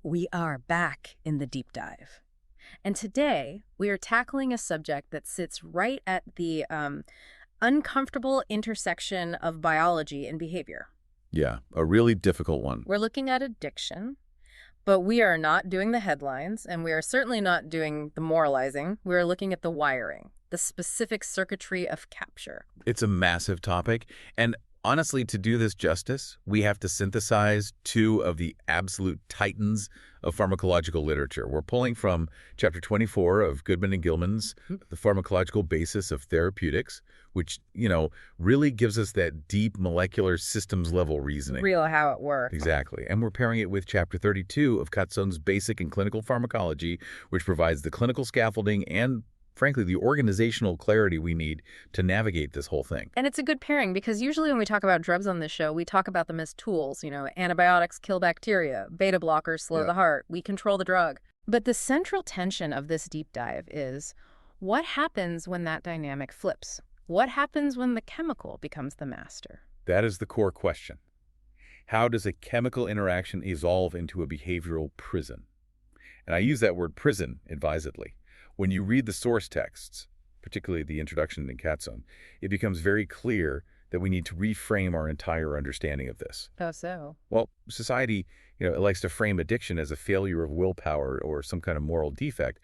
We are back in the deep dive. And today, we are tackling a subject that sits right at the uncomfortable intersection of biology and behavior. Yeah, a really difficult one. We're looking at addiction, but we are not doing the headlines, and we are certainly not doing the moralizing. We are looking at the wiring, the specific circuitry of capture. It's a massive topic, and honestly, to do this justice, we have to synthesize two of the absolute titans of pharmacological literature. We're pulling from Chapter 24 of Goodman and Gilman's The Pharmacological Basis of Therapeutics, which, really gives us that deep molecular systems level reasoning. Real how it works. Exactly. And we're pairing it with Chapter 32 of Katzon's Basic and Clinical Pharmacology, which provides the clinical scaffolding and, frankly, the organizational clarity we need to navigate this whole thing. And it's a good pairing because usually when we talk about drugs on this show, we talk about them as tools. Antibiotics kill bacteria, beta blockers slow the heart, we control the drug. But the central tension of this deep dive is what happens when that dynamic flips? What happens when the chemical becomes the master? That is the core question. How does a chemical interaction evolve into a behavioral prison? And I use that word prison advisedly. When you read the source texts, particularly the introduction in Katzon, it becomes very clear that we need to reframe our entire understanding of this. Oh, so? Well, society, it likes to frame addiction as a failure of willpower or some kind of moral defect,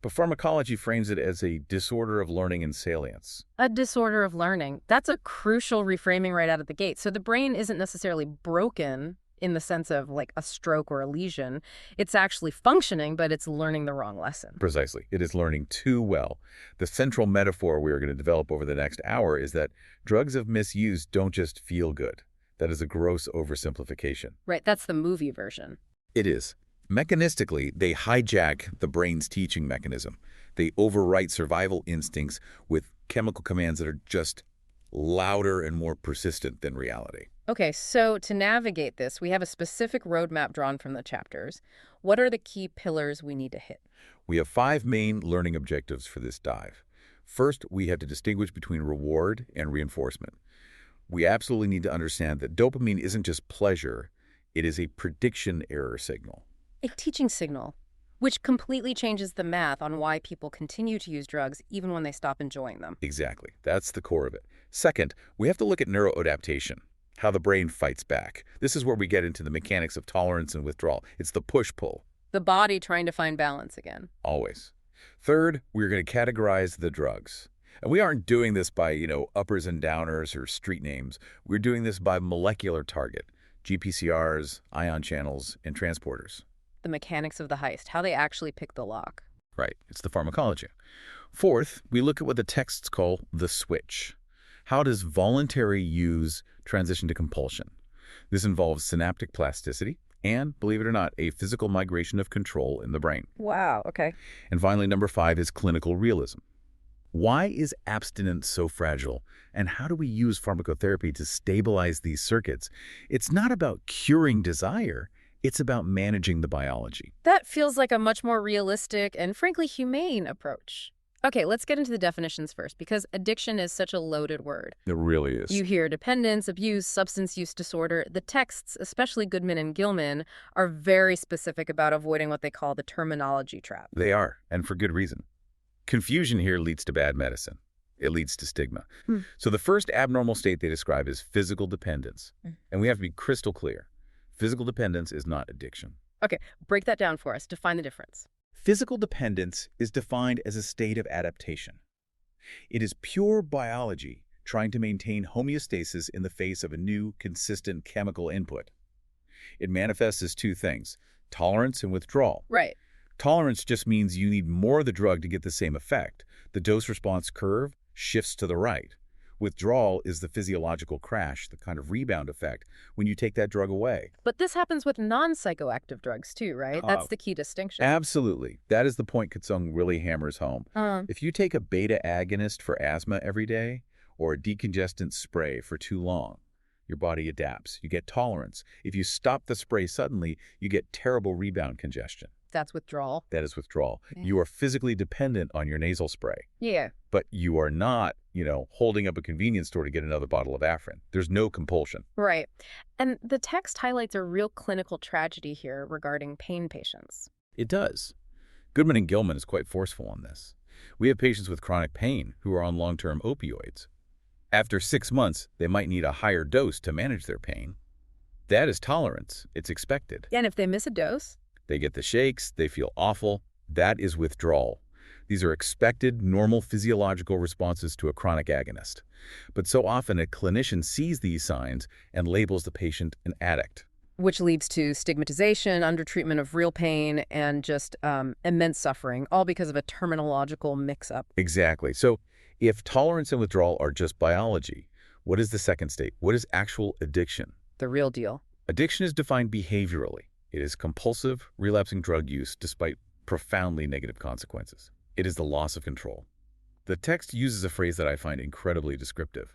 but pharmacology frames it as a disorder of learning and salience. A disorder of learning. That's a crucial reframing right out of the gate. So the brain isn't necessarily broken in the sense of like a stroke or a lesion. It's actually functioning, but it's learning the wrong lesson. Precisely. It is learning too well. The central metaphor we are going to develop over the next hour is that drugs of misuse don't just feel good. That is a gross oversimplification. Right. That's the movie version. It is. Mechanistically, they hijack the brain's teaching mechanism. They overwrite survival instincts with chemical commands that are just louder and more persistent than reality. Okay, so to navigate this, we have a specific roadmap drawn from the chapters. What are the key pillars we need to hit? We have 5 main learning objectives for this dive. First, we have to distinguish between reward and reinforcement. We absolutely need to understand that dopamine isn't just pleasure, it is a prediction error signal. A teaching signal, which completely changes the math on why people continue to use drugs even when they stop enjoying them. Exactly. That's the core of it. Second, we have to look at neuroadaptation, how the brain fights back. This is where we get into the mechanics of tolerance and withdrawal. It's the push-pull. The body trying to find balance again. Always. Third, we're going to categorize the drugs. And we aren't doing this by, uppers and downers or street names. We're doing this by molecular target, GPCRs, ion channels, and transporters. The mechanics of the heist, how they actually pick the lock. Right. It's the pharmacology. Fourth, we look at what the texts call the switch. How does voluntary use transition to compulsion? This involves synaptic plasticity and, believe it or not, a physical migration of control in the brain. Wow, okay. And finally, number 5 is clinical realism. Why is abstinence so fragile, and how do we use pharmacotherapy to stabilize these circuits? It's not about curing desire. It's about managing the biology. That feels like a much more realistic and, frankly, humane approach. Okay, let's get into the definitions first, because addiction is such a loaded word. It really is. You hear dependence, abuse, substance use disorder. The texts, especially Goodman and Gilman, are very specific about avoiding what they call the terminology trap. They are, and for good reason. Confusion here leads to bad medicine. It leads to stigma. So the first abnormal state they describe is physical dependence. And we have to be crystal clear. Physical dependence is not addiction. Okay, break that down for us. Define the difference. Physical dependence is defined as a state of adaptation. It is pure biology trying to maintain homeostasis in the face of a new, consistent chemical input. It manifests as 2 things, tolerance and withdrawal. Right. Tolerance just means you need more of the drug to get the same effect. The dose-response curve shifts to the right. Withdrawal is the physiological crash, the kind of rebound effect, when you take that drug away. But this happens with non-psychoactive drugs too, right? That's the key distinction. Absolutely. That is the point Katzon really hammers home. If you take a beta agonist for asthma every day, or a decongestant spray for too long, your body adapts. You get tolerance. If you stop the spray suddenly, you get terrible rebound congestion. That's withdrawal. That is withdrawal. Okay. You are physically dependent on your nasal spray. Yeah. But you are not, holding up a convenience store to get another bottle of Afrin. There's no compulsion. Right. And the text highlights a real clinical tragedy here regarding pain patients. It does. Goodman and Gilman is quite forceful on this. We have patients with chronic pain who are on long-term opioids. After 6 months, they might need a higher dose to manage their pain. That is tolerance. It's expected. And if they miss a dose? They get the shakes, they feel awful. That is withdrawal. These are expected, normal physiological responses to a chronic agonist. But so often a clinician sees these signs and labels the patient an addict. Which leads to stigmatization, undertreatment of real pain, and just immense suffering, all because of a terminological mix-up. Exactly. So if tolerance and withdrawal are just biology, what is the second state? What is actual addiction? The real deal. Addiction is defined behaviorally. It is compulsive, relapsing drug use despite profoundly negative consequences. It is the loss of control. The text uses a phrase that I find incredibly descriptive.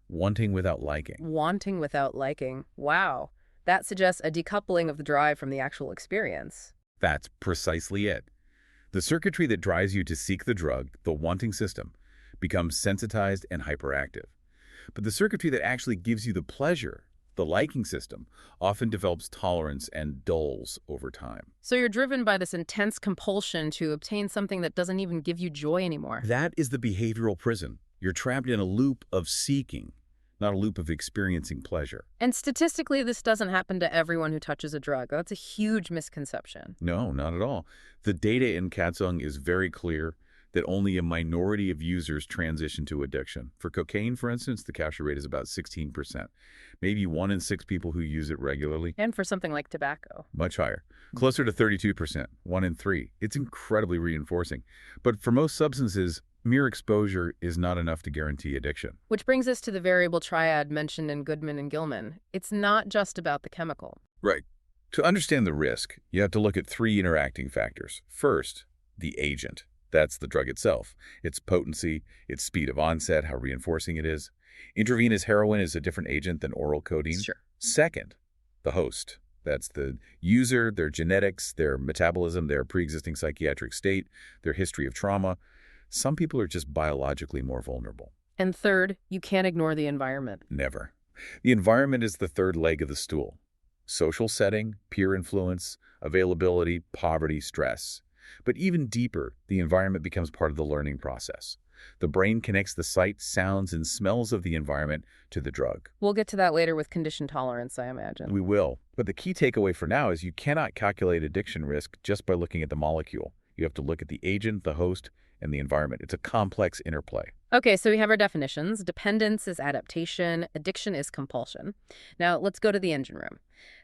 Wanting without liking. Wanting without liking. Wow. That suggests a decoupling of the drive from the actual experience. That's precisely it. The circuitry that drives you to seek the drug, the wanting system, becomes sensitized and hyperactive. But the circuitry that actually gives you the pleasure, the liking system, often develops tolerance and dulls over time. So you're driven by this intense compulsion to obtain something that doesn't even give you joy anymore. That is the behavioral prison. You're trapped in a loop of seeking, not a loop of experiencing pleasure. And statistically, this doesn't happen to everyone who touches a drug. That's a huge misconception. No, not at all. The data in Katsung is very clear that only a minority of users transition to addiction. For cocaine, for instance, the capture rate is about 16%. Maybe 1 in 6 people who use it regularly. And for something like tobacco. Much higher. Closer to 32%, 1 in 3. It's incredibly reinforcing. But for most substances, mere exposure is not enough to guarantee addiction. Which brings us to the variable triad mentioned in Goodman and Gilman. It's not just about the chemical. Right. To understand the risk, you have to look at 3 interacting factors. First, the agent. That's the drug itself. Its potency, its speed of onset, how reinforcing it is. Intravenous heroin is a different agent than oral codeine. Sure. Second, the host. That's the user, their genetics, their metabolism, their pre-existing psychiatric state, their history of trauma. Some people are just biologically more vulnerable. And third, you can't ignore the environment. Never. The environment is the third leg of the stool. Social setting, peer influence, availability, poverty, stress. But even deeper, the environment becomes part of the learning process. The brain connects the sight, sounds, and smells of the environment to the drug. We'll get to that later with condition tolerance, I imagine. We will. But the key takeaway for now is you cannot calculate addiction risk just by looking at the molecule. You have to look at the agent, the host, and the environment. It's a complex interplay. Okay, so we have our definitions. Dependence is adaptation. Addiction is compulsion. Now, let's go to the engine room.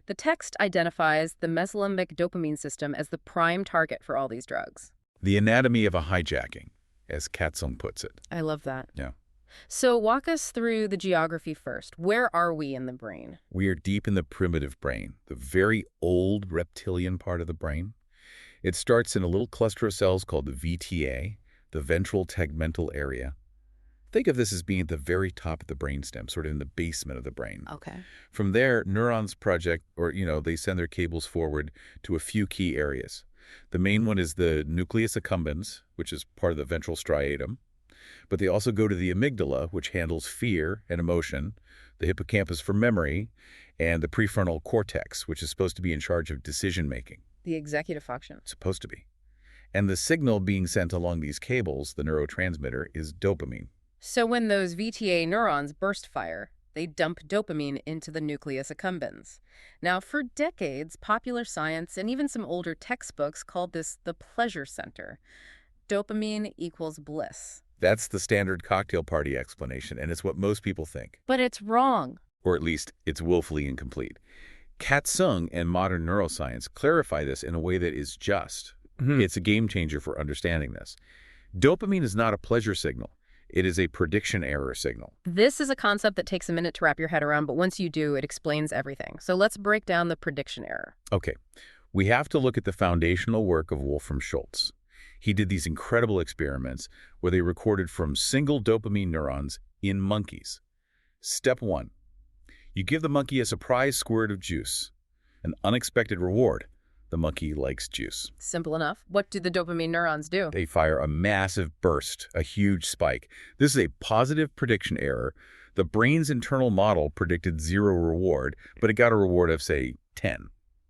The text identifies the mesolimbic dopamine system as the prime target for all these drugs. The anatomy of a hijacking, as Katsung puts it. I love that. Yeah. So walk us through the geography first. Where are we in the brain? We are deep in the primitive brain, the very old reptilian part of the brain. It starts in a little cluster of cells called the VTA, the ventral tegmental area. Think of this as being at the very top of the brainstem, sort of in the basement of the brain. Okay. From there, neurons project, or, they send their cables forward to a few key areas. The main one is the nucleus accumbens, which is part of the ventral striatum. But they also go to the amygdala, which handles fear and emotion, the hippocampus for memory, and the prefrontal cortex, which is supposed to be in charge of decision-making. The executive function. It's supposed to be. And the signal being sent along these cables, the neurotransmitter, is dopamine. So when those VTA neurons burst fire, they dump dopamine into the nucleus accumbens. Now, for decades, popular science and even some older textbooks called this the pleasure center. Dopamine equals bliss. That's the standard cocktail party explanation, and it's what most people think. But it's wrong. Or at least, it's woefully incomplete. Katsung and modern neuroscience clarify this in a way that is just. It's a game changer for understanding this. Dopamine is not a pleasure signal. It is a prediction error signal. This is a concept that takes a minute to wrap your head around, but once you do, it explains everything. So let's break down the prediction error. Okay. We have to look at the foundational work of Wolfram Schultz. He did these incredible experiments where they recorded from single dopamine neurons in monkeys. Step 1. You give the monkey a surprise squirt of juice, an unexpected reward. The monkey likes juice. Simple enough. What do the dopamine neurons do? They fire a massive burst, a huge spike. This is a positive prediction error. The brain's internal model predicted 0 reward, but it got a reward of, say, 10.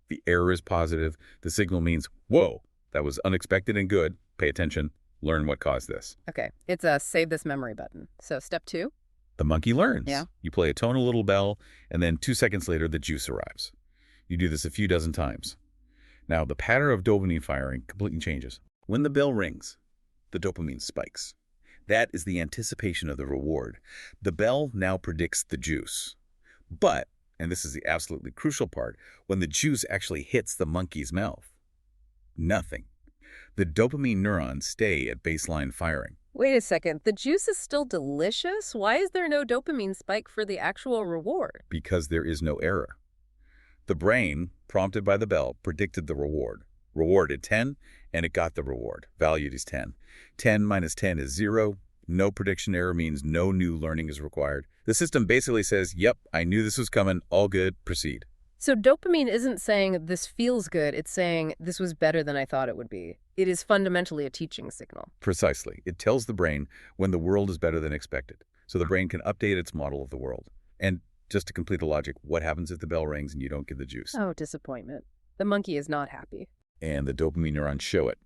The error is positive. The signal means, whoa, that was unexpected and good. Pay attention. Learn what caused this. Okay, it's a save this memory button. So step 2? The monkey learns. Yeah. You play a tonal little bell, and then 2 seconds later, the juice arrives. You do this a few dozen times. Now, the pattern of dopamine firing completely changes. When the bell rings, the dopamine spikes. That is the anticipation of the reward. The bell now predicts the juice. But, and this is the absolutely crucial part, when the juice actually hits the monkey's mouth, nothing. The dopamine neurons stay at baseline firing. Wait a second. The juice is still delicious? Why is there no dopamine spike for the actual reward? Because there is no error. The brain, prompted by the bell, predicted the reward. Rewarded 10, and it got the reward. Valued is 10. 10 minus 10 is 0. No prediction error means no new learning is required. The system basically says, yep, I knew this was coming. All good. Proceed. So dopamine isn't saying this feels good. It's saying this was better than I thought it would be. It is fundamentally a teaching signal. Precisely. It tells the brain when the world is better than expected. So the brain can update its model of the world. And just to complete the logic, what happens if the bell rings and you don't get the juice? Oh, disappointment. The monkey is not happy. And the dopamine neurons show it.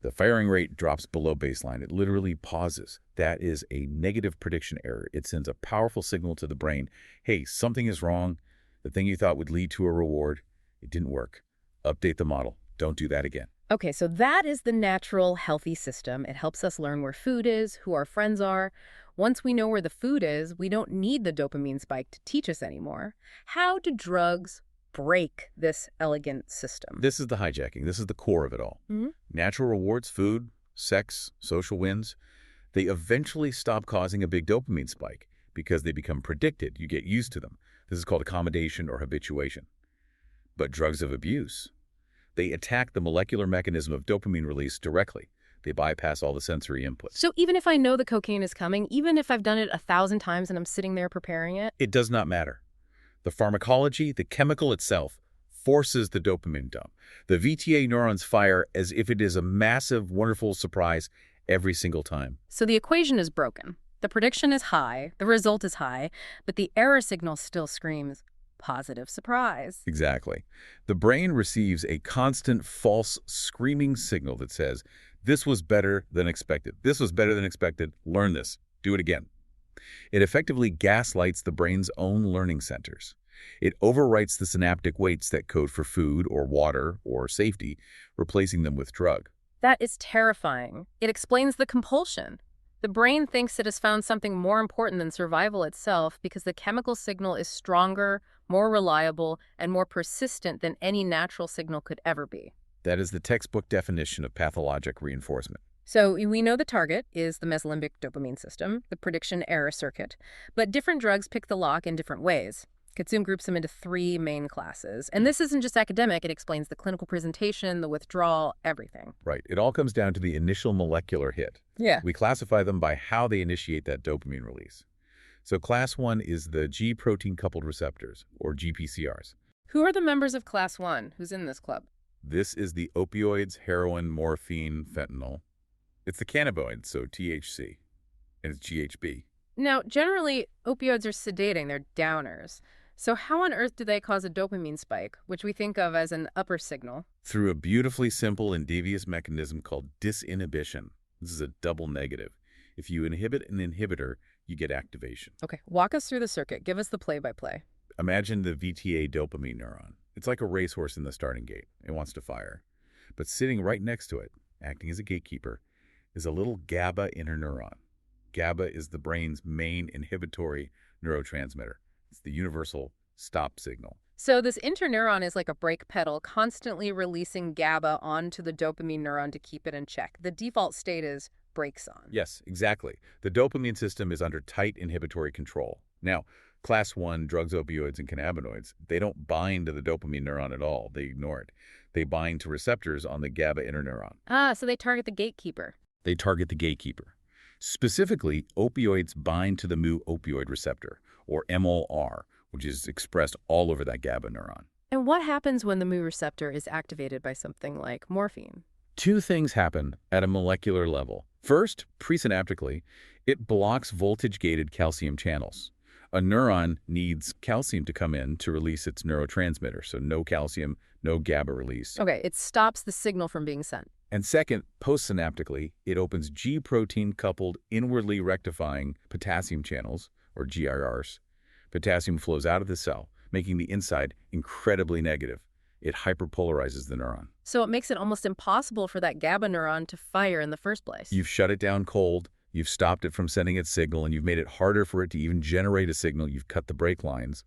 The firing rate drops below baseline. It literally pauses. That is a negative prediction error. It sends a powerful signal to the brain. Hey, something is wrong. The thing you thought would lead to a reward, it didn't work. Update the model. Don't do that again. Okay, so that is the natural, healthy system. It helps us learn where food is, who our friends are. Once we know where the food is, we don't need the dopamine spike to teach us anymore. How do drugs break this elegant system? This is the hijacking. This is the core of it all. Natural rewards, food, sex, social wins, they eventually stop causing a big dopamine spike because they become predicted. You get used to them. This is called accommodation or habituation. But drugs of abuse, they attack the molecular mechanism of dopamine release directly. They bypass all the sensory inputs. So even if I know the cocaine is coming, even if I've done it 1,000 times and I'm sitting there preparing it? It does not matter. The pharmacology, the chemical itself, forces the dopamine dump. The VTA neurons fire as if it is a massive, wonderful surprise every single time. So the equation is broken. The prediction is high, the result is high, but the error signal still screams positive surprise. Exactly. The brain receives a constant false screaming signal that says, this was better than expected. This was better than expected. Learn this. Do it again. It effectively gaslights the brain's own learning centers. It overwrites the synaptic weights that code for food or water or safety, replacing them with drug. That is terrifying. It explains the compulsion. The brain thinks it has found something more important than survival itself because the chemical signal is stronger, more reliable, and more persistent than any natural signal could ever be. That is the textbook definition of pathologic reinforcement. So we know the target is the mesolimbic dopamine system, the prediction error circuit, but different drugs pick the lock in different ways. Katsum groups them into 3 main classes. And this isn't just academic, it explains the clinical presentation, the withdrawal, everything. Right. It all comes down to the initial molecular hit. Yeah. We classify them by how they initiate that dopamine release. So class 1 is the G protein coupled receptors, or GPCRs. Who are the members of class 1? Who's in this club? This is the opioids, heroin, morphine, fentanyl. It's the cannabinoids, so THC, and it's GHB. Now, generally, opioids are sedating, they're downers. So how on earth do they cause a dopamine spike, which we think of as an upper signal? Through a beautifully simple and devious mechanism called disinhibition. This is a double negative. If you inhibit an inhibitor, you get activation. Okay, walk us through the circuit. Give us the play-by-play. Imagine the VTA dopamine neuron. It's like a racehorse in the starting gate. It wants to fire. But sitting right next to it, acting as a gatekeeper, is a little GABA interneuron. GABA is the brain's main inhibitory neurotransmitter. It's the universal stop signal. So this interneuron is like a brake pedal, constantly releasing GABA onto the dopamine neuron to keep it in check. The default state is brakes on. Yes, exactly. The dopamine system is under tight inhibitory control. Now, class 1, drugs, opioids, and cannabinoids, they don't bind to the dopamine neuron at all. They ignore it. They bind to receptors on the GABA interneuron. Ah, so they target the gatekeeper. They target the gatekeeper. Specifically, opioids bind to the mu opioid receptor, or MOR, which is expressed all over that GABA neuron. And what happens when the mu receptor is activated by something like morphine? Two things happen at a molecular level. First, presynaptically, it blocks voltage-gated calcium channels. A neuron needs calcium to come in to release its neurotransmitter, so no calcium, no GABA release. Okay, it stops the signal from being sent. And second, postsynaptically, it opens G-protein-coupled inwardly rectifying potassium channels, or GIRs. Potassium flows out of the cell, making the inside incredibly negative. It hyperpolarizes the neuron. So it makes it almost impossible for that GABA neuron to fire in the first place. You've shut it down cold, you've stopped it from sending its signal, and you've made it harder for it to even generate a signal. You've cut the brake lines.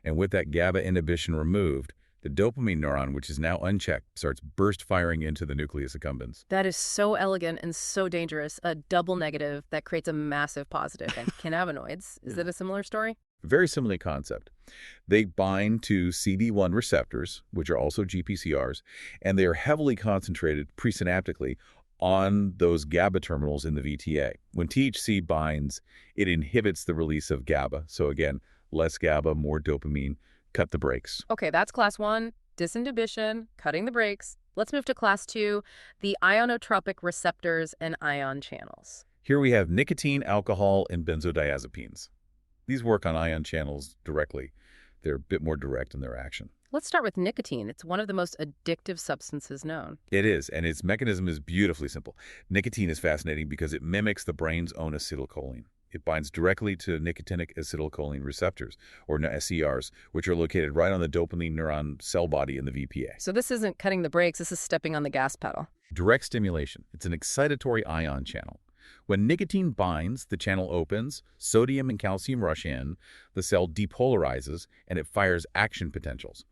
And with that GABA inhibition removed, the dopamine neuron, which is now unchecked, starts burst firing into the nucleus accumbens. That is so elegant and so dangerous. A double negative that creates a massive positive. And cannabinoids, is it a similar story? Very similar concept. They bind to CD1 receptors, which are also GPCRs, and they are heavily concentrated presynaptically on those GABA terminals in the VTA. When THC binds, it inhibits the release of GABA. So again, less GABA, more dopamine. Cut the brakes. Okay, that's class 1, disinhibition, cutting the brakes. Let's move to class 2, the ionotropic receptors and ion channels. Here we have nicotine, alcohol, and benzodiazepines. These work on ion channels directly. They're a bit more direct in their action. Let's start with nicotine. It's one of the most addictive substances known. It is, and its mechanism is beautifully simple. Nicotine is fascinating because it mimics the brain's own acetylcholine. It binds directly to nicotinic acetylcholine receptors, or SCRs, which are located right on the dopamine neuron cell body in the VPA. So this isn't cutting the brakes, this is stepping on the gas pedal. Direct stimulation. It's an excitatory ion channel. When nicotine binds, the channel opens, sodium and calcium rush in, the cell depolarizes, and it fires action potentials.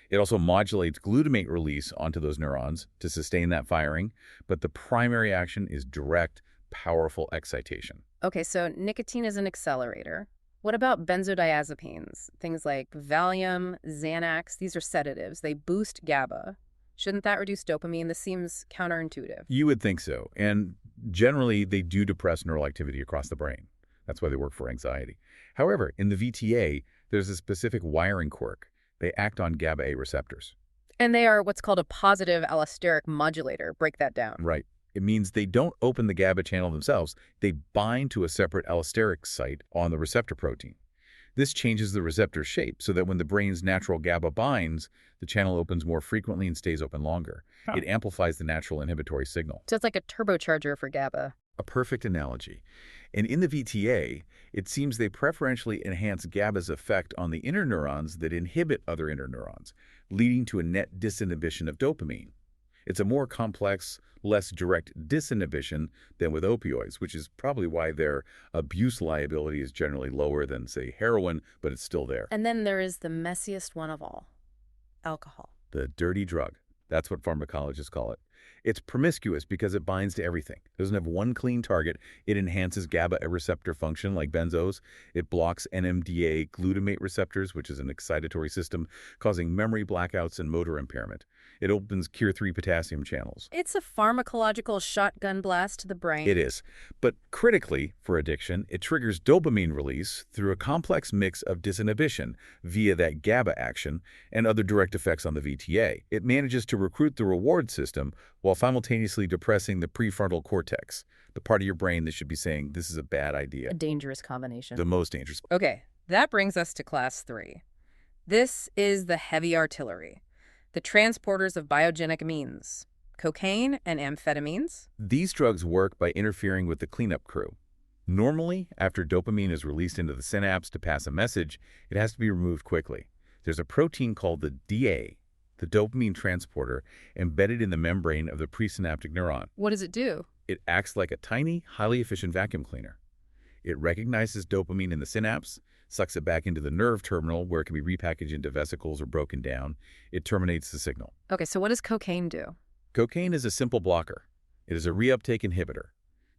It also modulates glutamate release onto those neurons to sustain that firing, but the primary action is direct, powerful excitation. Okay, so nicotine is an accelerator. What about benzodiazepines? Things like Valium, Xanax, these are sedatives. They boost GABA. Shouldn't that reduce dopamine? This seems counterintuitive. You would think so, and generally they do depress neural activity across the brain. That's why they work for anxiety. However, in the VTA, there's a specific wiring quirk. They act on GABA-A receptors. And they are what's called a positive allosteric modulator. Break that down. Right. It means they don't open the GABA channel themselves. They bind to a separate allosteric site on the receptor protein. This changes the receptor shape so that when the brain's natural GABA binds, the channel opens more frequently and stays open longer. It amplifies the natural inhibitory signal. So it's like a turbocharger for GABA. A perfect analogy. And in the VTA, it seems they preferentially enhance GABA's effect on the inner neurons that inhibit other inner neurons, leading to a net disinhibition of dopamine. It's a more complex, less direct disinhibition than with opioids, which is probably why their abuse liability is generally lower than, say, heroin, but it's still there. And then there is the messiest one of all, alcohol. The dirty drug. That's what pharmacologists call it. It's promiscuous because it binds to everything. It doesn't have one clean target. It enhances GABA receptor function like benzos. It blocks NMDA glutamate receptors, which is an excitatory system, causing memory blackouts and motor impairment. It opens KIR3 potassium channels. It's a pharmacological shotgun blast to the brain. It is. But critically, for addiction, it triggers dopamine release through a complex mix of disinhibition via that GABA action and other direct effects on the VTA. It manages to recruit the reward system while simultaneously depressing the prefrontal cortex, the part of your brain that should be saying, this is a bad idea. A dangerous combination. The most dangerous. Okay, that brings us to class 3. This is the heavy artillery, the transporters of biogenic amines, cocaine and amphetamines. These drugs work by interfering with the cleanup crew. Normally, after dopamine is released into the synapse to pass a message, it has to be removed quickly. There's a protein called the DA, the dopamine transporter, embedded in the membrane of the presynaptic neuron. What does it do? It acts like a tiny, highly efficient vacuum cleaner. It recognizes dopamine in the synapse, sucks it back into the nerve terminal where it can be repackaged into vesicles or broken down. It terminates the signal. Okay, so what does cocaine do? Cocaine is a simple blocker. It is a reuptake inhibitor.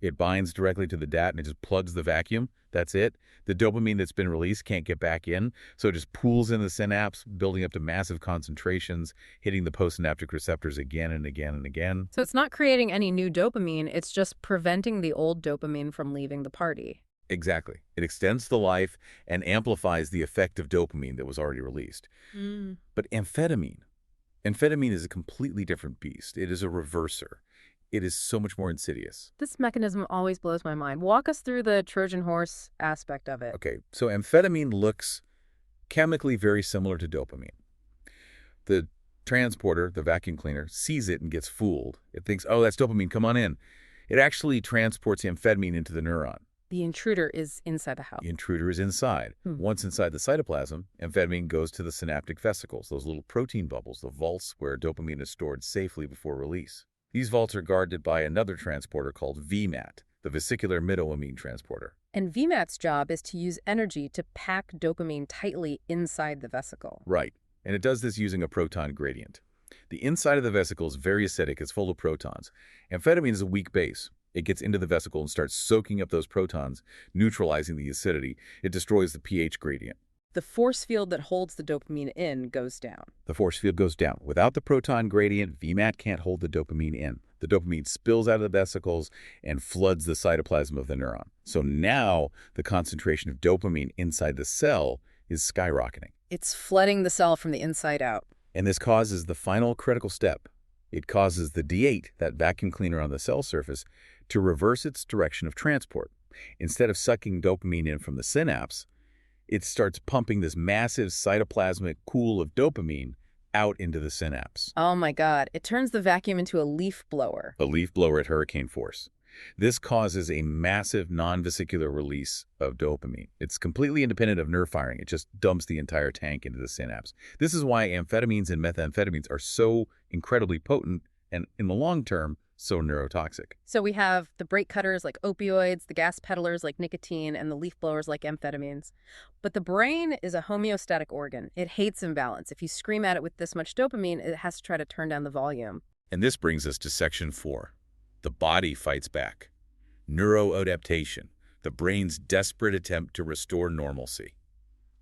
It binds directly to the DAT and it just plugs the vacuum. That's it. The dopamine that's been released can't get back in, so it just pools in the synapse, building up to massive concentrations, hitting the postsynaptic receptors again and again and again. So it's not creating any new dopamine, it's just preventing the old dopamine from leaving the party. Exactly. It extends the life and amplifies the effect of dopamine that was already released. Mm. But amphetamine is a completely different beast. It is a reverser. It is so much more insidious. This mechanism always blows my mind. Walk us through the Trojan horse aspect of it. Okay, so amphetamine looks chemically very similar to dopamine. The transporter, the vacuum cleaner, sees it and gets fooled. It thinks, oh, that's dopamine, come on in. It actually transports amphetamine into the neuron. The intruder is inside the house. The intruder is inside. Once inside the cytoplasm, amphetamine goes to the synaptic vesicles, those little protein bubbles, the vaults where dopamine is stored safely before release. These vaults are guarded by another transporter called VMAT, the vesicular midoamine transporter. And VMAT's job is to use energy to pack dopamine tightly inside the vesicle. Right. And it does this using a proton gradient. The inside of the vesicle is very acidic. It's full of protons. Amphetamine is a weak base. It gets into the vesicle and starts soaking up those protons, neutralizing the acidity. It destroys the pH gradient. The force field that holds the dopamine in goes down. The force field goes down. Without the proton gradient, VMAT can't hold the dopamine in. The dopamine spills out of the vesicles and floods the cytoplasm of the neuron. So now the concentration of dopamine inside the cell is skyrocketing. It's flooding the cell from the inside out. And this causes the final critical step. It causes the D8, that vacuum cleaner on the cell surface, to reverse its direction of transport. Instead of sucking dopamine in from the synapse, it starts pumping this massive cytoplasmic pool of dopamine out into the synapse. Oh my God, it turns the vacuum into a leaf blower. A leaf blower at hurricane force. This causes a massive non-vesicular release of dopamine. It's completely independent of nerve firing. It just dumps the entire tank into the synapse. This is why amphetamines and methamphetamines are so incredibly potent and, in the long term, so neurotoxic. So we have the brake cutters like opioids, the gas peddlers like nicotine, and the leaf blowers like amphetamines. But the brain is a homeostatic organ. It hates imbalance. If you scream at it with this much dopamine, it has to try to turn down the volume. And this brings us to section 4. The body fights back. Neuroadaptation, the brain's desperate attempt to restore normalcy.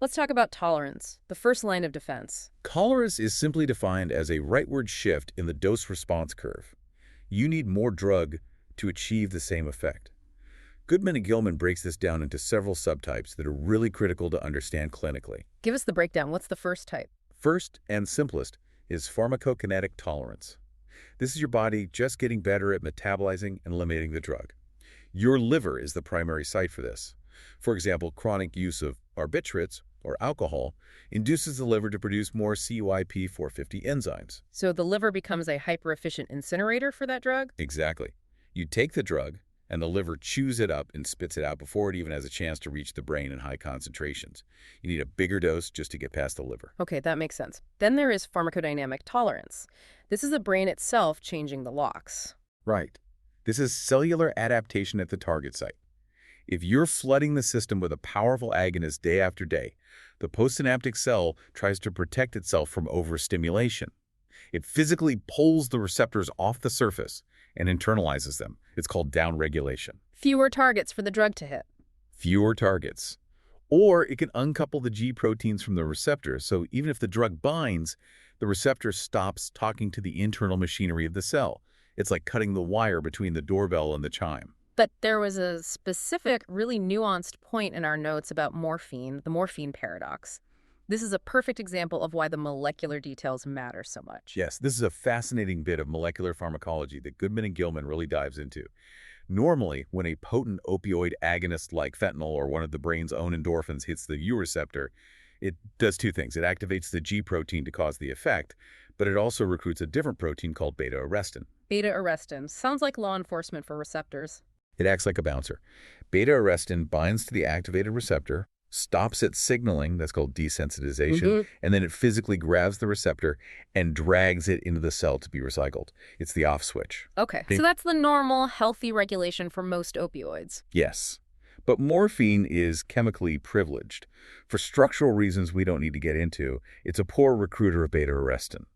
Let's talk about tolerance, the first line of defense. Tolerance is simply defined as a rightward shift in the dose-response curve. You need more drug to achieve the same effect. Goodman and Gilman breaks this down into several subtypes that are really critical to understand clinically. Give us the breakdown. What's the first type? First and simplest is pharmacokinetic tolerance. This is your body just getting better at metabolizing and eliminating the drug. Your liver is the primary site for this. For example, chronic use of barbiturates, or alcohol, induces the liver to produce more CYP450 enzymes. So the liver becomes a hyper-efficient incinerator for that drug? Exactly. You take the drug, and the liver chews it up and spits it out before it even has a chance to reach the brain in high concentrations. You need a bigger dose just to get past the liver. Okay, that makes sense. Then there is pharmacodynamic tolerance. This is the brain itself changing the locks. Right. This is cellular adaptation at the target site. If you're flooding the system with a powerful agonist day after day, the postsynaptic cell tries to protect itself from overstimulation. It physically pulls the receptors off the surface and internalizes them. It's called downregulation. Fewer targets for the drug to hit. Fewer targets. Or it can uncouple the G proteins from the receptor, so even if the drug binds, the receptor stops talking to the internal machinery of the cell. It's like cutting the wire between the doorbell and the chime. But there was a specific, really nuanced point in our notes about morphine, the morphine paradox. This is a perfect example of why the molecular details matter so much. Yes, this is a fascinating bit of molecular pharmacology that Goodman and Gilman really dives into. Normally, when a potent opioid agonist like fentanyl or one of the brain's own endorphins hits the U receptor, it does two things. It activates the G protein to cause the effect, but it also recruits a different protein called beta-arrestin. Beta-arrestin. Sounds like law enforcement for receptors. It acts like a bouncer. Beta-arrestin binds to the activated receptor, stops its signaling, that's called desensitization, and then it physically grabs the receptor and drags it into the cell to be recycled. It's the off switch. Okay, so that's the normal, healthy regulation for most opioids. Yes, but morphine is chemically privileged. For structural reasons we don't need to get into, it's a poor recruiter of beta-arrestin.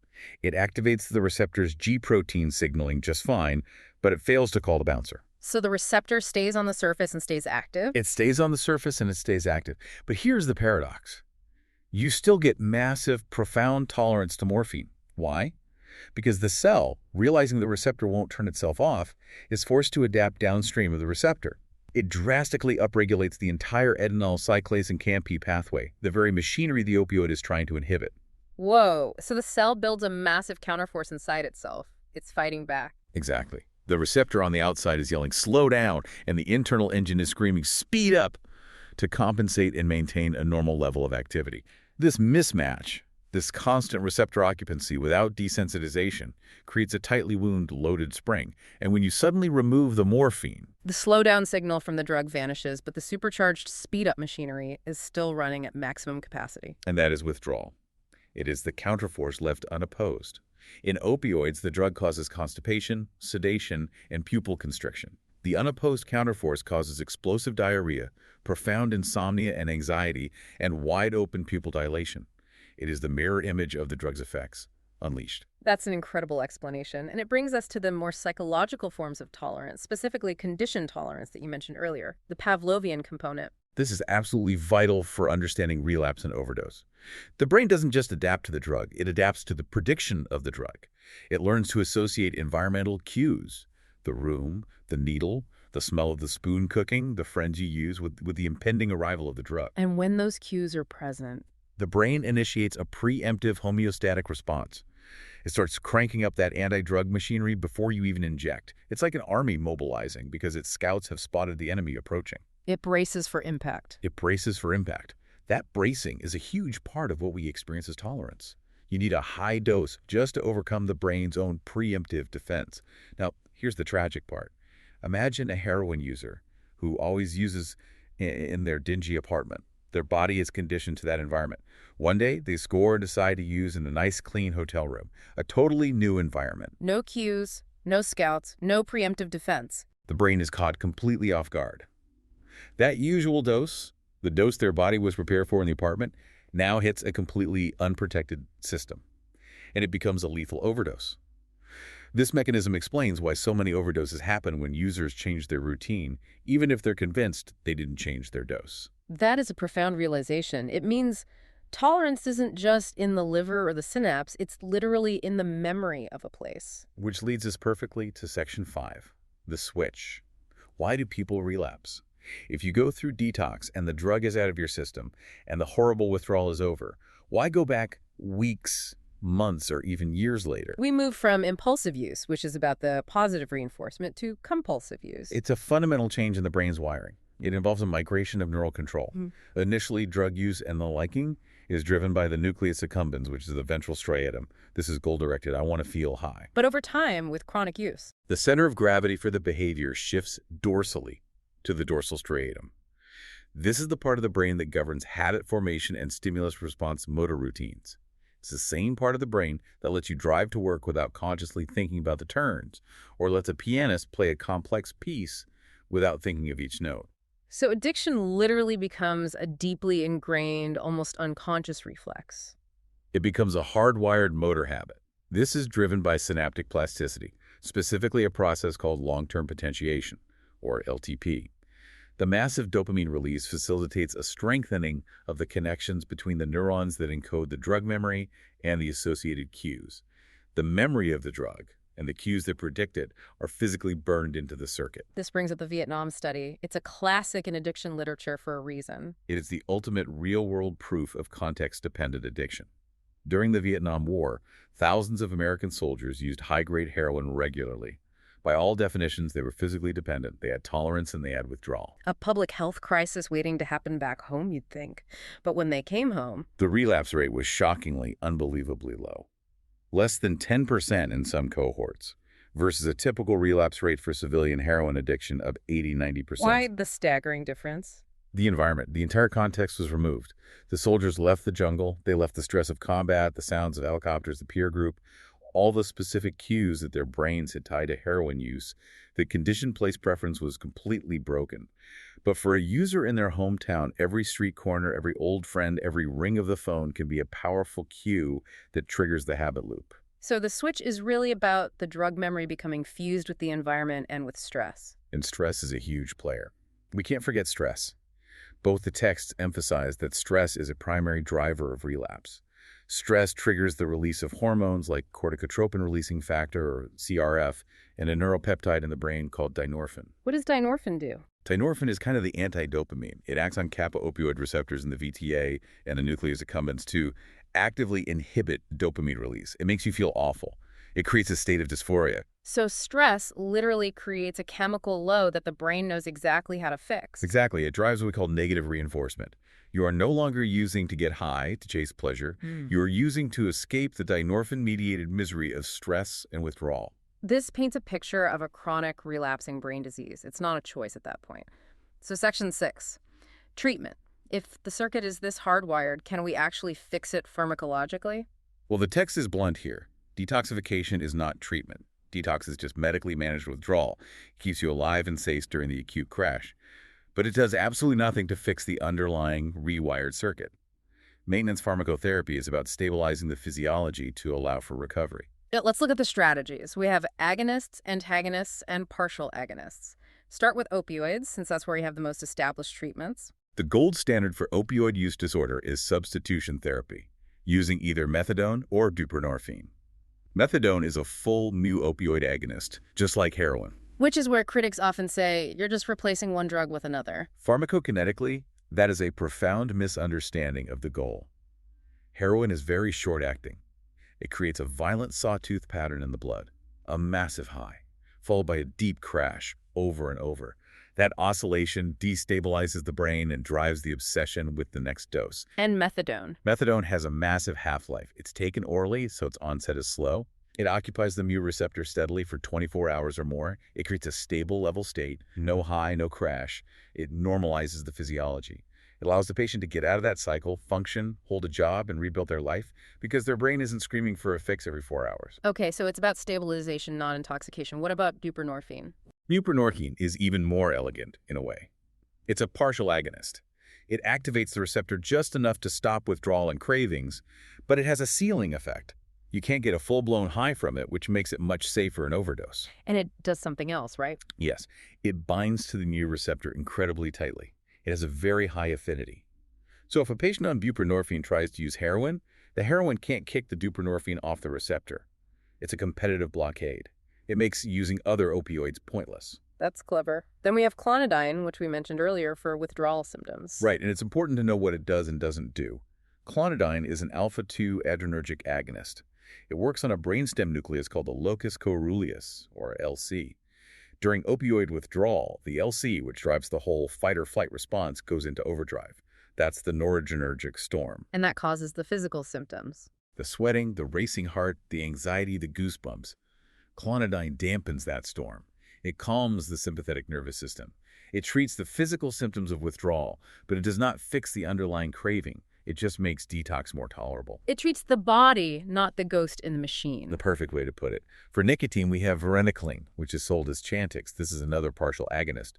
It activates the receptor's G protein signaling just fine, but it fails to call the bouncer. So the receptor stays on the surface and stays active? It stays on the surface and it stays active. But here's the paradox. You still get massive, profound tolerance to morphine. Why? Because the cell, realizing the receptor won't turn itself off, is forced to adapt downstream of the receptor. It drastically upregulates the entire adenyl cyclase and CAMP pathway, the very machinery the opioid is trying to inhibit. Whoa, so the cell builds a massive counterforce inside itself. It's fighting back. Exactly. The receptor on the outside is yelling, slow down, and the internal engine is screaming, speed up, to compensate and maintain a normal level of activity. This mismatch, this constant receptor occupancy without desensitization, creates a tightly wound loaded spring. And when you suddenly remove the morphine, The slowdown signal from the drug vanishes, but the supercharged speed-up machinery is still running at maximum capacity. and that is withdrawal. It is the counterforce left unopposed. In opioids, the drug causes constipation, sedation, and pupil constriction. The unopposed counterforce causes explosive diarrhea, profound insomnia and anxiety, and wide-open pupil dilation. It is the mirror image of the drug's effects, unleashed. That's an incredible explanation, and it brings us to the more psychological forms of tolerance, specifically conditioned tolerance that you mentioned earlier, the Pavlovian component. This is absolutely vital for understanding relapse and overdose. The brain doesn't just adapt to the drug, it adapts to the prediction of the drug. It learns to associate environmental cues, the room, the needle, the smell of the spoon cooking, the friends you use with the impending arrival of the drug. And when those cues are present, The brain initiates a preemptive homeostatic response. It starts cranking up that anti-drug machinery before you even inject. It's like an army mobilizing because its scouts have spotted the enemy approaching. it braces for impact. It braces for impact. That bracing is a huge part of what we experience as tolerance. You need a high dose just to overcome the brain's own preemptive defense. Now, here's the tragic part. Imagine a heroin user who always uses in their dingy apartment. Their body is conditioned to that environment. One day, they score and decide to use in a nice, clean hotel room, a totally new environment. No cues, no scouts, no preemptive defense. The brain is caught completely off guard. That usual dose, the dose their body was prepared for in the apartment, now hits a completely unprotected system, and it becomes a lethal overdose. This mechanism explains why so many overdoses happen when users change their routine, even if they're convinced they didn't change their dose. That is a profound realization. It means tolerance isn't just in the liver or the synapse, it's literally in the memory of a place. Which leads us perfectly to Section 5, the switch. Why do people relapse? If you go through detox and the drug is out of your system and the horrible withdrawal is over, why go back weeks, months, or even years later? We move from impulsive use, which is about the positive reinforcement, to compulsive use. It's a fundamental change in the brain's wiring. It involves a migration of neural control. Initially, drug use and the liking is driven by the nucleus accumbens, which is the ventral striatum. This is goal-directed. I want to feel high. But over time, with chronic use, The center of gravity for the behavior shifts dorsally to the dorsal striatum. This is the part of the brain that governs habit formation and stimulus response motor routines. It's the same part of the brain that lets you drive to work without consciously thinking about the turns, or lets a pianist play a complex piece without thinking of each note. so addiction literally becomes a deeply ingrained, almost unconscious reflex. It becomes a hardwired motor habit. This is driven by synaptic plasticity, specifically a process called long-term potentiation, or LTP. The massive dopamine release facilitates a strengthening of the connections between the neurons that encode the drug memory and the associated cues. The memory of the drug and the cues that predict it are physically burned into the circuit. This brings up the Vietnam study. It's a classic in addiction literature for a reason. It is the ultimate real-world proof of context-dependent addiction. During the Vietnam War, thousands of American soldiers used high-grade heroin regularly. By all definitions, they were physically dependent. They had tolerance and they had withdrawal. A public health crisis waiting to happen back home, you'd think. But when they came home, The relapse rate was shockingly, unbelievably low. Less than 10% in some cohorts, versus a typical relapse rate for civilian heroin addiction of 80–90%. why the staggering difference? The environment, the entire context was removed. The soldiers left the jungle, they left the stress of combat, the sounds of helicopters, the peer group, all the specific cues that their brains had tied to heroin use. The conditioned place preference was completely broken. But for a user in their hometown, every street corner, every old friend, every ring of the phone can be a powerful cue that triggers the habit loop. So the switch is really about the drug memory becoming fused with the environment and with stress. And stress is a huge player. We can't forget stress. Both the texts emphasize that stress is a primary driver of relapse. Stress triggers the release of hormones like corticotropin-releasing factor, or CRF, and a neuropeptide in the brain called dynorphin. What does dynorphin do? Dynorphin is kind of the anti-dopamine. It acts on kappa-opioid receptors in the VTA and the nucleus accumbens to actively inhibit dopamine release. It makes you feel awful. It creates a state of dysphoria. So stress literally creates a chemical load that the brain knows exactly how to fix. Exactly. It drives what we call negative reinforcement. You are no longer using to get high, to chase pleasure. You are using to escape the dynorphin-mediated misery of stress and withdrawal. This paints a picture of a chronic relapsing brain disease. It's not a choice at that point. So section 6, treatment. If the circuit is this hardwired, can we actually fix it pharmacologically? Well, the text is blunt here. Detoxification is not treatment. Detox is just medically managed withdrawal. It keeps you alive and safe during the acute crash. But it does absolutely nothing to fix the underlying rewired circuit. Maintenance pharmacotherapy is about stabilizing the physiology to allow for recovery. Let's look at the strategies. We have agonists, antagonists, and partial agonists. Start with opioids, since that's where you have the most established treatments. The gold standard for opioid use disorder is substitution therapy, using either methadone or buprenorphine. Methadone is a full mu-opioid agonist, just like heroin. Which is where critics often say, you're just replacing one drug with another. Pharmacokinetically, that is a profound misunderstanding of the goal. Heroin is very short-acting. It creates a violent sawtooth pattern in the blood, a massive high, followed by a deep crash over and over. That oscillation destabilizes the brain and drives the obsession with the next dose. And methadone. Methadone has a massive half-life. It's taken orally, so its onset is slow. It occupies the mu receptor steadily for 24 hours or more. It creates a stable level state, no high, no crash. It normalizes the physiology. It allows the patient to get out of that cycle, function, hold a job, and rebuild their life because their brain isn't screaming for a fix every 4 hours. Okay, so it's about stabilization, not intoxication. What about buprenorphine? Buprenorphine is even more elegant in a way. It's a partial agonist. It activates the receptor just enough to stop withdrawal and cravings, but it has a ceiling effect. You can't get a full-blown high from it, which makes it much safer in overdose. And it does something else, right? Yes, it binds to the mu receptor incredibly tightly. It has a very high affinity. So if a patient on buprenorphine tries to use heroin, the heroin can't kick the buprenorphine off the receptor. It's a competitive blockade. It makes using other opioids pointless. That's clever. Then we have clonidine, which we mentioned earlier, for withdrawal symptoms. Right, and it's important to know what it does and doesn't do. Clonidine is an alpha-2 adrenergic agonist. It works on a brainstem nucleus called the locus coeruleus, or LC. During opioid withdrawal, the LC, which drives the whole fight-or-flight response, goes into overdrive. That's the noradrenergic storm. And that causes the physical symptoms. The sweating, the racing heart, the anxiety, the goosebumps. Clonidine dampens that storm. It calms the sympathetic nervous system. It treats the physical symptoms of withdrawal, but it does not fix the underlying craving. It just makes detox more tolerable. It treats the body, not the ghost in the machine. The perfect way to put it. For nicotine, we have varenicline, which is sold as Chantix. This is another partial agonist,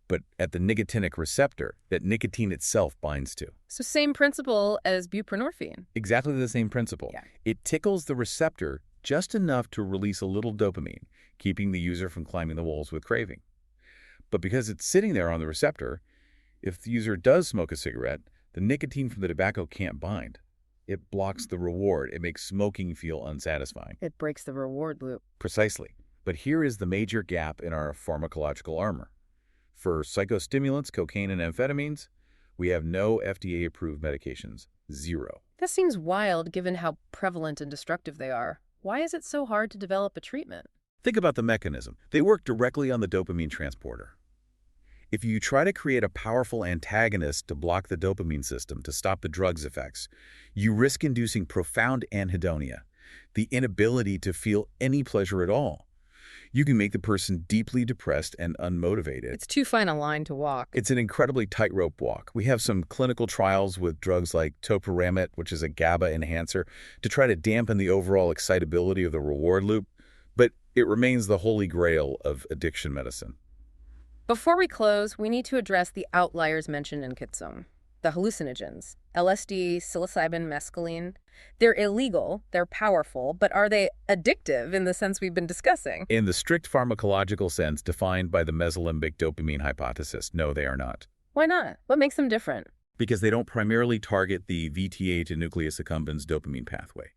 but at the nicotinic receptor that nicotine itself binds to. So same principle as buprenorphine. Exactly the same principle. Yeah. It tickles the receptor just enough to release a little dopamine, keeping the user from climbing the walls with craving. But because it's sitting there on the receptor, if the user does smoke a cigarette, the nicotine from the tobacco can't bind. It blocks the reward. It makes smoking feel unsatisfying. It breaks the reward loop. Precisely. But here is the major gap in our pharmacological armor. For psychostimulants, cocaine, and amphetamines, we have no FDA-approved medications. Zero. That seems wild given how prevalent and destructive they are. Why is it so hard to develop a treatment? Think about the mechanism. They work directly on the dopamine transporter. If you try to create a powerful antagonist to block the dopamine system to stop the drug's effects, you risk inducing profound anhedonia, the inability to feel any pleasure at all. You can make the person deeply depressed and unmotivated. It's too fine a line to walk. It's an incredibly tightrope walk. We have some clinical trials with drugs like topiramate, which is a GABA enhancer, to try to dampen the overall excitability of the reward loop, but it remains the holy grail of addiction medicine. Before we close, we need to address the outliers mentioned in Kitsung. The hallucinogens, LSD, psilocybin, mescaline. They're illegal, they're powerful, but are they addictive in the sense we've been discussing? In the strict pharmacological sense defined by the mesolimbic dopamine hypothesis, no, they are not. Why not? What makes them different? Because they don't primarily target the VTA to nucleus accumbens dopamine pathway.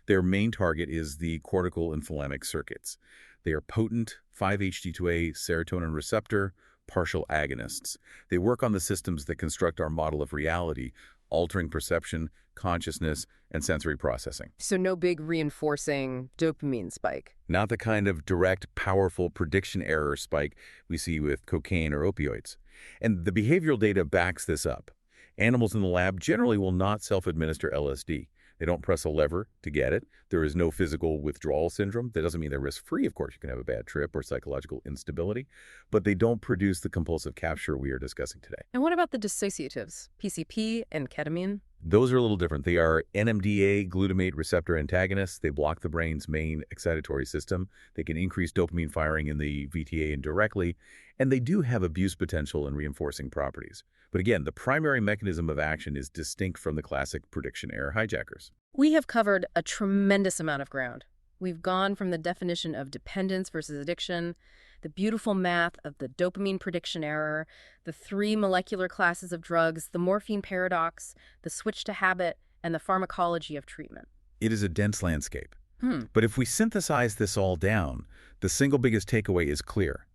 Their main target is the cortical and thalamic circuits. They are potent 5-HT2A serotonin receptor, partial agonists. They work on the systems that construct our model of reality, altering perception, consciousness, and sensory processing. So no big reinforcing dopamine spike. Not the kind of direct, powerful prediction error spike we see with cocaine or opioids. And the behavioral data backs this up. Animals in the lab generally will not self-administer LSD. They don't press a lever to get it. There is no physical withdrawal syndrome. That doesn't mean they're risk-free. Of course, you can have a bad trip or psychological instability, but they don't produce the compulsive capture we are discussing today. And what about the dissociatives, PCP and ketamine? Those are a little different. They are NMDA glutamate receptor antagonists. They block the brain's main excitatory system. They can increase dopamine firing in the VTA indirectly, and they do have abuse potential and reinforcing properties. But again, the primary mechanism of action is distinct from the classic prediction error hijackers. We have covered a tremendous amount of ground. We've gone from the definition of dependence versus addiction, the beautiful math of the dopamine prediction error, the 3 molecular classes of drugs, the morphine paradox, the switch to habit, and the pharmacology of treatment. It is a dense landscape. But if we synthesize this all down, the single biggest takeaway is clear.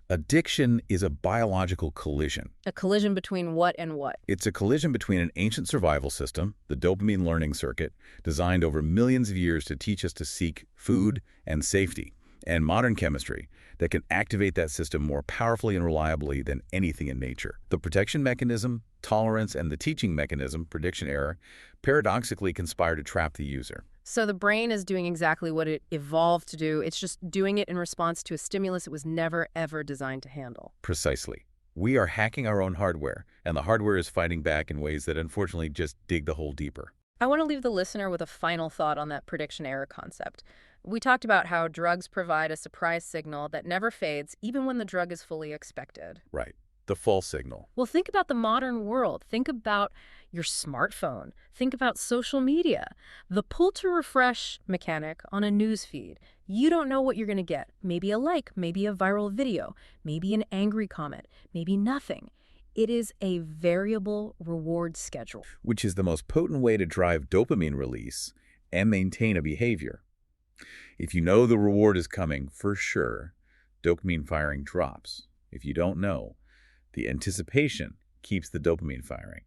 Addiction is a biological collision. A collision between what and what? It's a collision between an ancient survival system, the dopamine learning circuit, designed over millions of years to teach us to seek food and safety, and modern chemistry that can activate that system more powerfully and reliably than anything in nature. The protection mechanism, tolerance, and the teaching mechanism, prediction error, paradoxically conspire to trap the user. So the brain is doing exactly what it evolved to do. It's just doing it in response to a stimulus it was never, ever designed to handle. Precisely. We are hacking our own hardware, and the hardware is fighting back in ways that unfortunately just dig the hole deeper. I want to leave the listener with a final thought on that prediction error concept. We talked about how drugs provide a surprise signal that never fades, even when the drug is fully expected. Right. The false signal. Well, think about the modern world. Think about your smartphone. Think about social media. The pull to refresh mechanic on a news feed. You don't know what you're going to get. Maybe a like, maybe a viral video, maybe an angry comment, maybe nothing. It is a variable reward schedule. Which is the most potent way to drive dopamine release and maintain a behavior. If you know the reward is coming, for sure, dopamine firing drops. If you don't know, the anticipation keeps the dopamine firing.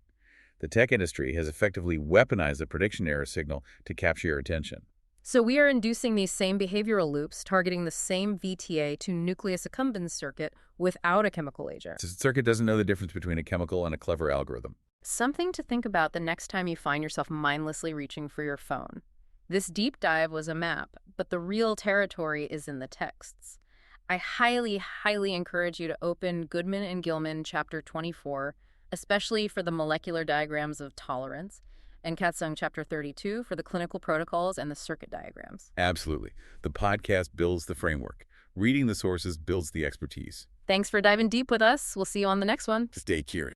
The tech industry has effectively weaponized the prediction error signal to capture your attention. So we are inducing these same behavioral loops, targeting the same VTA to nucleus accumbens circuit without a chemical agent. The circuit doesn't know the difference between a chemical and a clever algorithm. Something to think about the next time you find yourself mindlessly reaching for your phone. This deep dive was a map, but the real territory is in the texts. I highly, highly encourage you to open Goodman and Gilman chapter 24, especially for the molecular diagrams of tolerance, and Katsung chapter 32 for the clinical protocols and the circuit diagrams. Absolutely. The podcast builds the framework. Reading the sources builds the expertise. Thanks for diving deep with us. We'll see you on the next one. Stay curious.